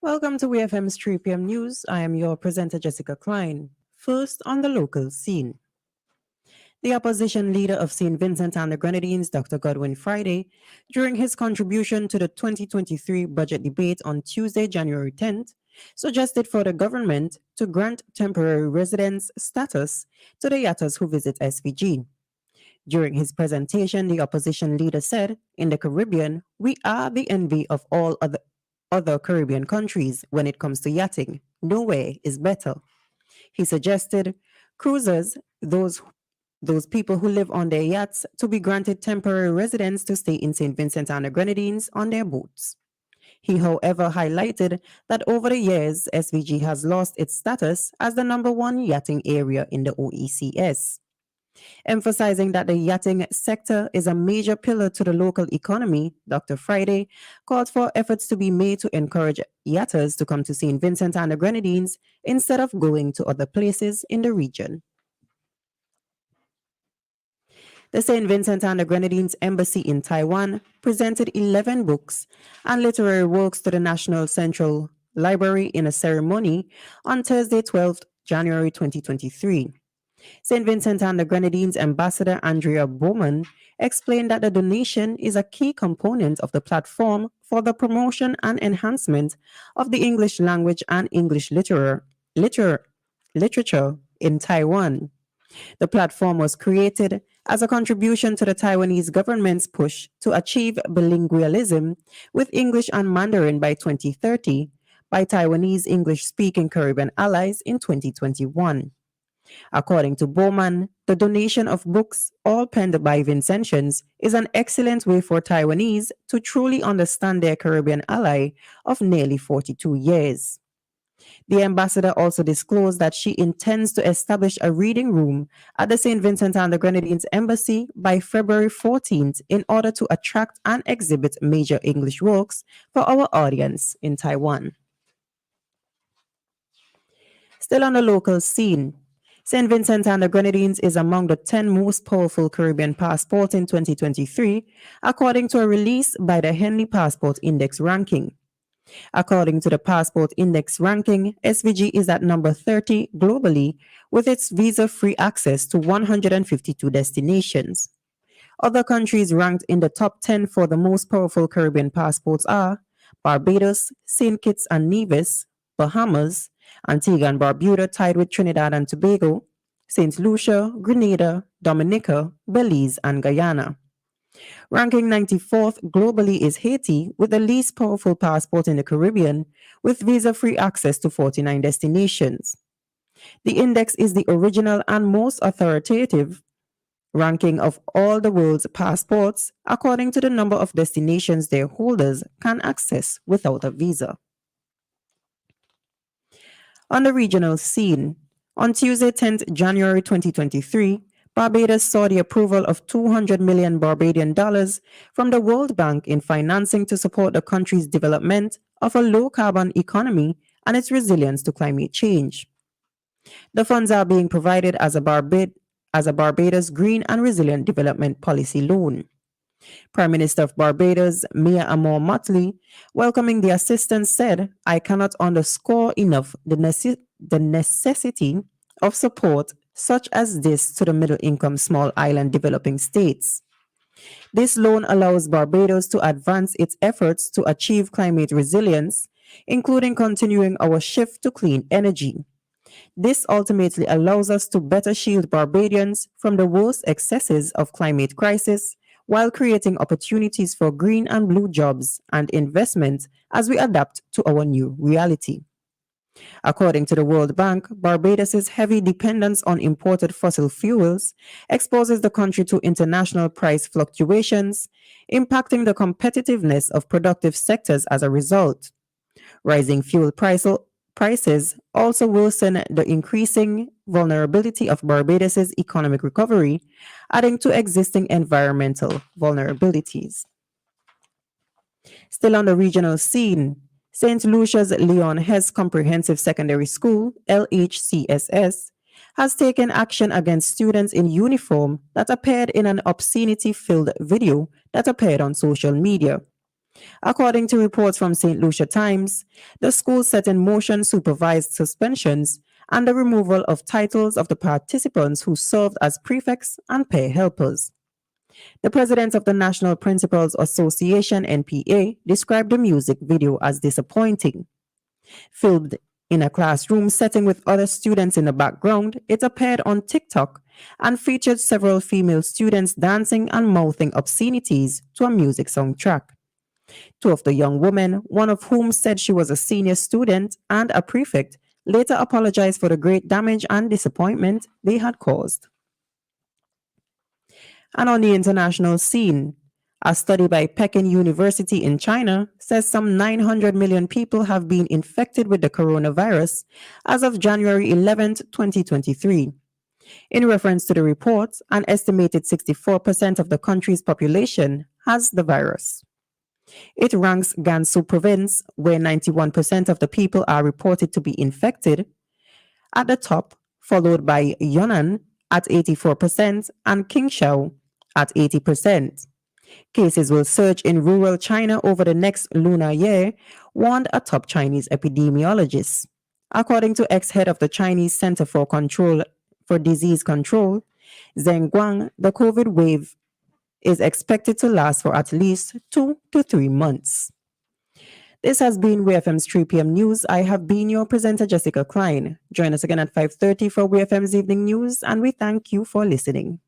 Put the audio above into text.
Welcome to WEFM's 3 p.m. news. I am your presenter, Jessica Klein. First, on the local scene. The opposition leader of St. Vincent and the Grenadines, Dr. Godwin Friday, during his contribution to the 2023 budget debate on Tuesday, January 10th, suggested for the government to grant temporary residence status to the yatters who visit SVG. During his presentation, the opposition leader said, "In the Caribbean, we are the envy of all other Caribbean countries when it comes to yachting. Nowhere is better." He suggested cruisers, those people who live on their yachts, to be granted temporary residence to stay in St. Vincent and the Grenadines on their boats. He, however, highlighted that over the years, SVG has lost its status as the #1 yachting area in the OECS. Emphasizing that the yachting sector is a major pillar to the local economy, Dr. Friday called for efforts to be made to encourage yachters to come to St. Vincent and the Grenadines instead of going to other places in the region. The St. Vincent and the Grenadines Embassy in Taiwan presented 11 books and literary works to the National Central Library in a ceremony on Thursday, 12th January 2023. St. Vincent and the Grenadines Ambassador Andrea Bowman explained that the donation is a key component of the platform for the promotion and enhancement of the English language and English literature in Taiwan. The platform was created as a contribution to the Taiwanese government's push to achieve bilingualism with English and Mandarin by 2030 by Taiwanese English-speaking Caribbean allies in 2021. According to Bowman, the donation of books, all penned by Vincentians, is an excellent way for Taiwanese to truly understand their Caribbean ally of nearly 42 years. The ambassador also disclosed that she intends to establish a reading room at the St. Vincent and the Grenadines Embassy by February 14th in order to attract and exhibit major English works for our audience in Taiwan. Still on the local scene, St. Vincent and the Grenadines is among the 10 most powerful Caribbean passports in 2023, according to a release by the Henley Passport Index ranking. According to the Passport Index ranking, SVG is at number 30 globally with its visa-free access to 152 destinations. Other countries ranked in the top 10 for the most powerful Caribbean passports are Barbados, St. Kitts and Nevis, Bahamas, Antigua and Barbuda tied with Trinidad and Tobago, St. Lucia, Grenada, Dominica, Belize, and Guyana. Ranking 94th globally is Haiti, with the least powerful passport in the Caribbean, with visa-free access to 49 destinations. The index is the original and most authoritative ranking of all the world's passports, according to the number of destinations their holders can access without a visa. On the regional scene, on Tuesday, 10th January 2023, Barbados saw the approval of $200 million Barbadian dollars from the World Bank in financing to support the country's development of a low-carbon economy and its resilience to climate change. The funds are being provided as a Barbados Green and Resilient Development Policy loan. Prime Minister of Barbados, Mia Amor Motley, welcoming the assistance, said, "I cannot underscore enough the necessity of support such as this to the middle-income small island developing states. This loan allows Barbados to advance its efforts to achieve climate resilience, including continuing our shift to clean energy. This ultimately allows us to better shield Barbadians from the worst excesses of climate crisis while creating opportunities for green and blue jobs and investment as we adapt to our new reality." According to the World Bank, Barbados's heavy dependence on imported fossil fuels exposes the country to international price fluctuations, impacting the competitiveness of productive sectors as a result. Rising fuel prices also worsen the increasing vulnerability of Barbados's economic recovery, adding to existing environmental vulnerabilities. Still on the regional scene, St. Lucia's Leon Hess Comprehensive Secondary School, LHCSS, has taken action against students in uniform that appeared in an obscenity filled video that appeared on social media. According to reports from St. Lucia Times, the school set in motion supervised suspensions and the removal of titles of the participants who served as prefects and peer helpers. The president of the National Principals Association (NPA) described the music video as disappointing. Filmed in a classroom setting with other students in the background, it appeared on TikTok and featured several female students dancing and mouthing obscenities to a music soundtrack. Two of the young women, one of whom said she was a senior student and a prefect, later apologized for the great damage and disappointment they had caused. And on the international scene, a study by Peking University in China says some 900 million people have been infected with the coronavirus as of January 11th, 2023. In reference to the report, an estimated 64% of the country's population has the virus. It ranks Gansu province, where 91% of the people are reported to be infected, at the top, followed by Yunnan at 84% and Qingshou at 80%. Cases will surge in rural China over the next lunar year, warned a top Chinese epidemiologist. According to ex-head of the Chinese Center for Disease Control, Zheng Guang, the COVID wave is expected to last for at least 2 to 3 months. This has been WEFM's 3 p.m. news. I have been your presenter, Jessica Klein. Join us again at 5:30 for WEFM's evening news, and we thank you for listening.